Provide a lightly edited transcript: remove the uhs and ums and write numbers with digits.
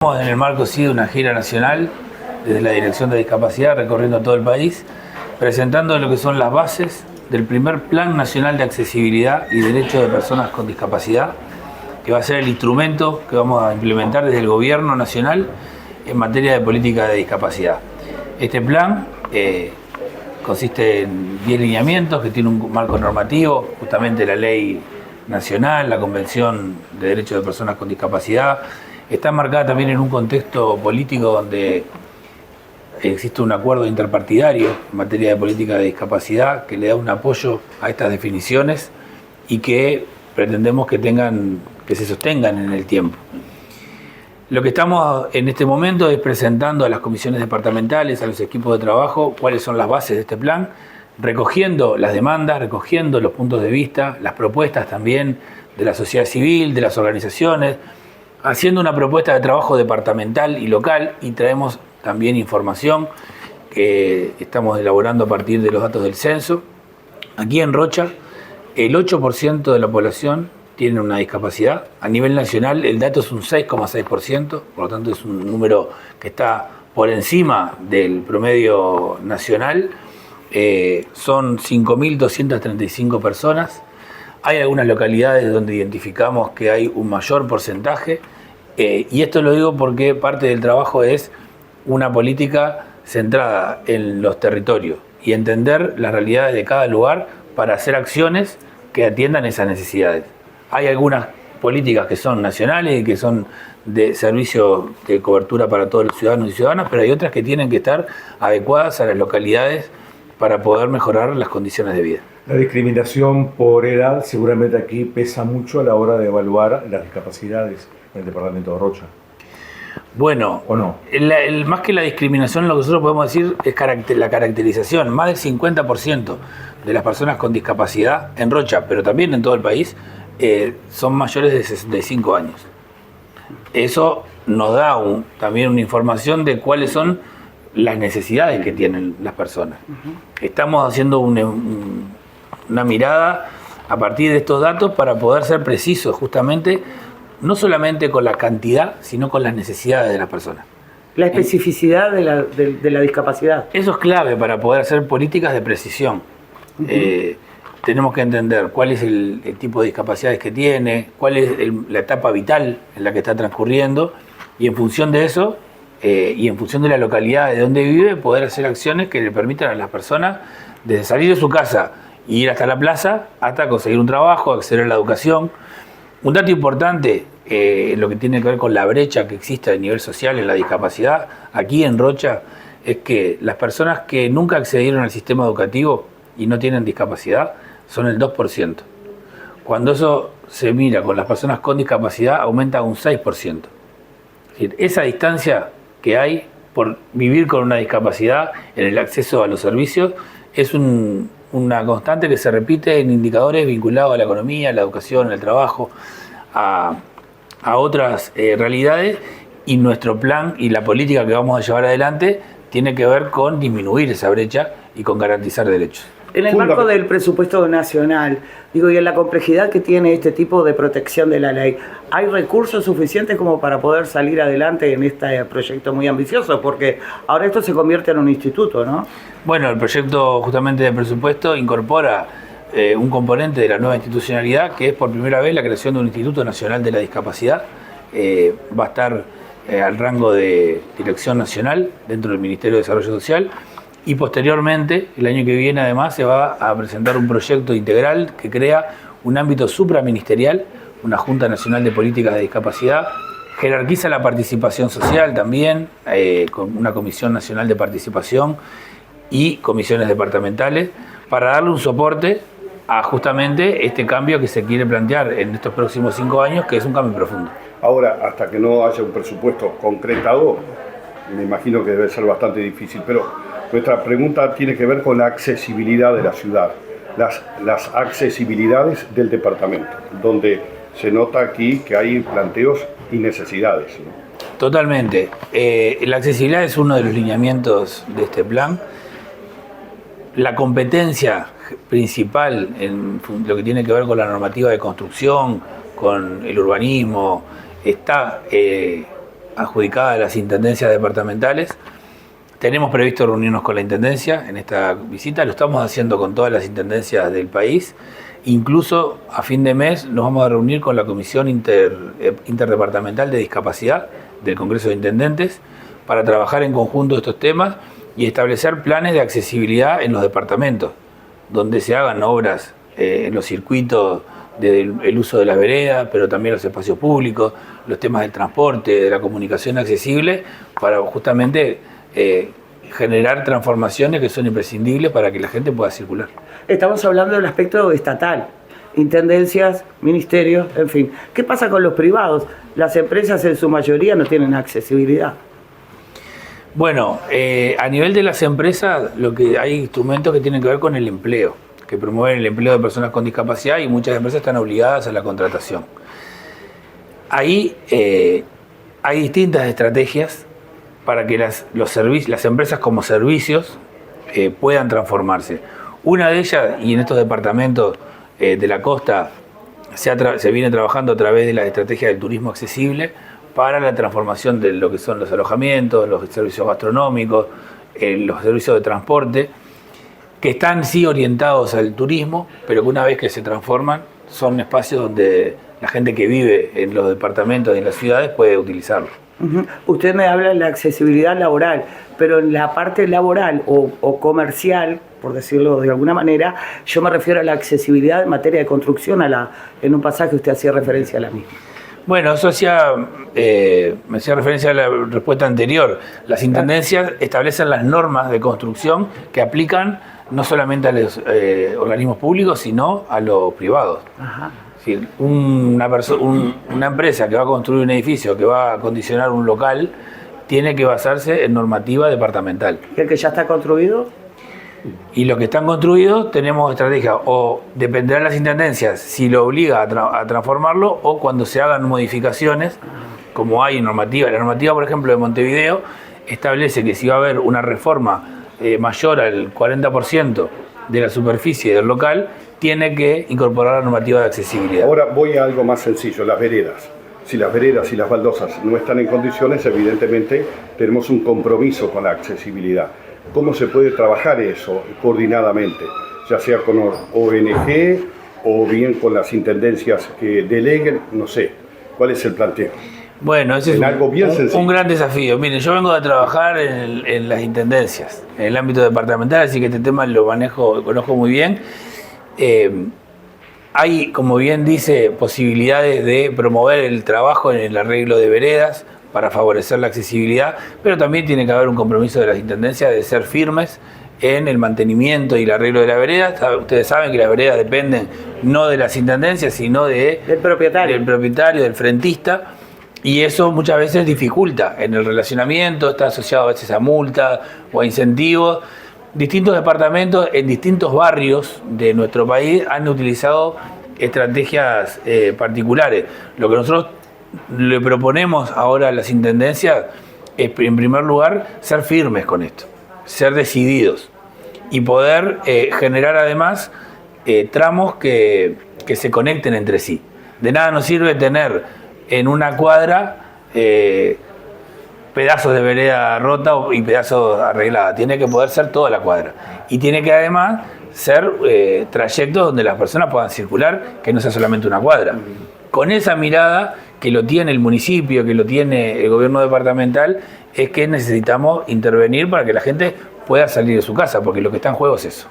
Estamos en el marco de una gira nacional desde la Dirección de Discapacidad recorriendo todo el país, presentando lo que son las bases del primer Plan Nacional de Accesibilidad y Derechos de Personas con Discapacidad, que va a ser el instrumento que vamos a implementar desde el Gobierno Nacional en materia de política de discapacidad. Este plan consiste en 10 lineamientos que tiene un marco normativo, justamente la Ley Nacional, la Convención de Derechos de Personas con Discapacidad. Está marcada también en un contexto político donde existe un acuerdo interpartidario en materia de política de discapacidad que le da un apoyo a estas definiciones y que pretendemos que se sostengan en el tiempo. Lo que estamos en este momento es presentando a las comisiones departamentales, a los equipos de trabajo, cuáles son las bases de este plan, recogiendo las demandas, recogiendo los puntos de vista, las propuestas también de la sociedad civil, de las organizaciones, haciendo una propuesta de trabajo departamental y local, y traemos también información que estamos elaborando a partir de los datos del censo. Aquí en Rocha, el 8% de la población tiene una discapacidad. A nivel nacional el dato es un 6,6%, por lo tanto es un número que está por encima del promedio nacional. Son 5.235 personas. Hay algunas localidades donde identificamos que hay un mayor porcentaje, y esto lo digo porque parte del trabajo es una política centrada en los territorios y entender las realidades de cada lugar para hacer acciones que atiendan esas necesidades. Hay algunas políticas que son nacionales y que son de servicio de cobertura para todos los ciudadanos y ciudadanas, pero hay otras que tienen que estar adecuadas a las localidades para poder mejorar las condiciones de vida. La discriminación por edad seguramente aquí pesa mucho a la hora de evaluar las discapacidades en el departamento de Rocha. Bueno, ¿o no? Más que la discriminación, lo que nosotros podemos decir es la caracterización. Más del 50% de las personas con discapacidad en Rocha, pero también en todo el país, son mayores de 65 años. Eso nos da también una información de cuáles son las necesidades que tienen las personas. Estamos haciendo una mirada a partir de estos datos para poder ser precisos justamente, no solamente con la cantidad, sino con las necesidades de las personas. La especificidad de la discapacidad. Eso es clave para poder hacer políticas de precisión. Tenemos que entender cuál es el tipo de discapacidades que tiene, cuál es la etapa vital en la que está transcurriendo, y en función de eso, y en función de la localidad de donde vive, poder hacer acciones que le permitan a las personas desde salir de su casa e ir hasta la plaza, hasta conseguir un trabajo, acceder a la educación. Un dato importante, lo que tiene que ver con la brecha que existe a nivel social en la discapacidad, aquí en Rocha, es que las personas que nunca accedieron al sistema educativo y no tienen discapacidad son el 2%. Cuando eso se mira con las personas con discapacidad, aumenta un 6%. Es decir, esa distancia que hay por vivir con una discapacidad en el acceso a los servicios es una constante que se repite en indicadores vinculados a la economía, a la educación, al trabajo, a otras realidades, y nuestro plan y la política que vamos a llevar adelante tiene que ver con disminuir esa brecha y con garantizar derechos. En el marco del presupuesto nacional, y en la complejidad que tiene este tipo de protección de la ley, ¿hay recursos suficientes como para poder salir adelante en este proyecto muy ambicioso? Porque ahora esto se convierte en un instituto, ¿no? Bueno, el proyecto justamente de presupuesto incorpora un componente de la nueva institucionalidad, que es por primera vez la creación de un Instituto Nacional de la Discapacidad. Va a estar al rango de Dirección Nacional dentro del Ministerio de Desarrollo Social. Y posteriormente, el año que viene además, se va a presentar un proyecto integral que crea un ámbito supraministerial, una Junta Nacional de Políticas de Discapacidad, jerarquiza la participación social también, con una Comisión Nacional de Participación y comisiones departamentales, para darle un soporte a justamente este cambio que se quiere plantear en estos próximos 5 años, que es un cambio profundo. Ahora, hasta que no haya un presupuesto concretado, me imagino que debe ser bastante difícil, pero nuestra pregunta tiene que ver con la accesibilidad de la ciudad, las accesibilidades del departamento, donde se nota aquí que hay planteos y necesidades, ¿no? Totalmente. La accesibilidad es uno de los lineamientos de este plan. La competencia principal en lo que tiene que ver con la normativa de construcción, con el urbanismo, está adjudicada a las intendencias departamentales. Tenemos previsto reunirnos con la intendencia en esta visita, lo estamos haciendo con todas las intendencias del país. Incluso a fin de mes nos vamos a reunir con la Comisión Interdepartamental de Discapacidad del Congreso de Intendentes para trabajar en conjunto estos temas y establecer planes de accesibilidad en los departamentos, donde se hagan obras en los circuitos del uso de las veredas, pero también los espacios públicos, los temas del transporte, de la comunicación accesible, para justamente generar transformaciones que son imprescindibles para que la gente pueda circular. Estamos hablando del aspecto estatal, intendencias, ministerios, en fin. ¿Qué pasa con los privados? Las empresas en su mayoría no tienen accesibilidad. Bueno, a nivel de las empresas, lo que hay instrumentos que tienen que ver con el empleo, que promueven el empleo de personas con discapacidad, y muchas empresas están obligadas a la contratación. Ahí hay distintas estrategias para que las empresas como servicios puedan transformarse. Una de ellas, y en estos departamentos de la costa se viene trabajando a través de la estrategia del turismo accesible para la transformación de lo que son los alojamientos, los servicios gastronómicos, los servicios de transporte, que están sí orientados al turismo, pero que una vez que se transforman son espacios donde la gente que vive en los departamentos y en las ciudades puede utilizarlo. Usted me habla de la accesibilidad laboral, pero en la parte laboral o comercial, por decirlo de alguna manera, yo me refiero a la accesibilidad en materia de construcción, en un pasaje usted hacía referencia a la misma. Bueno, eso me hacía referencia a la respuesta anterior. Las intendencias establecen las normas de construcción que aplican no solamente a los organismos públicos, sino a los privados. Ajá. Es decir, una empresa que va a construir un edificio, que va a acondicionar un local, tiene que basarse en normativa departamental. ¿Y el que ya está construido? Y los que están construidos tenemos estrategias, o dependerá de las intendencias si lo obliga a transformarlo, o cuando se hagan modificaciones, como hay normativa. La normativa, por ejemplo, de Montevideo establece que si va a haber una reforma mayor al 40% de la superficie del local, tiene que incorporar la normativa de accesibilidad. Ahora voy a algo más sencillo, las veredas. Si las veredas y las baldosas no están en condiciones, evidentemente tenemos un compromiso con la accesibilidad. ¿Cómo se puede trabajar eso coordinadamente? Ya sea con ONG o bien con las intendencias que deleguen, no sé. ¿Cuál es el planteo? Bueno, ese es algo bien un gran desafío. Miren, yo vengo a trabajar en las intendencias, en el ámbito departamental, así que este tema lo conozco muy bien. Hay, como bien dice, posibilidades de promover el trabajo en el arreglo de veredas para favorecer la accesibilidad, pero también tiene que haber un compromiso de las intendencias de ser firmes en el mantenimiento y el arreglo de la vereda. Ustedes saben que las veredas dependen no de las intendencias, sino del propietario, del frentista, y eso muchas veces dificulta en el relacionamiento, está asociado a veces a multas o a incentivos. Distintos departamentos en distintos barrios de nuestro país han utilizado estrategias particulares. Lo que nosotros le proponemos ahora a las intendencias es, en primer lugar, ser firmes con esto, ser decididos y poder generar además tramos que se conecten entre sí. De nada nos sirve tener en una cuadra pedazos de vereda rota y pedazos arreglada. Tiene que poder ser toda la cuadra. Y tiene que además ser trayectos donde las personas puedan circular, que no sea solamente una cuadra. Con esa mirada que lo tiene el municipio, que lo tiene el gobierno departamental, es que necesitamos intervenir para que la gente pueda salir de su casa, porque lo que está en juego es eso.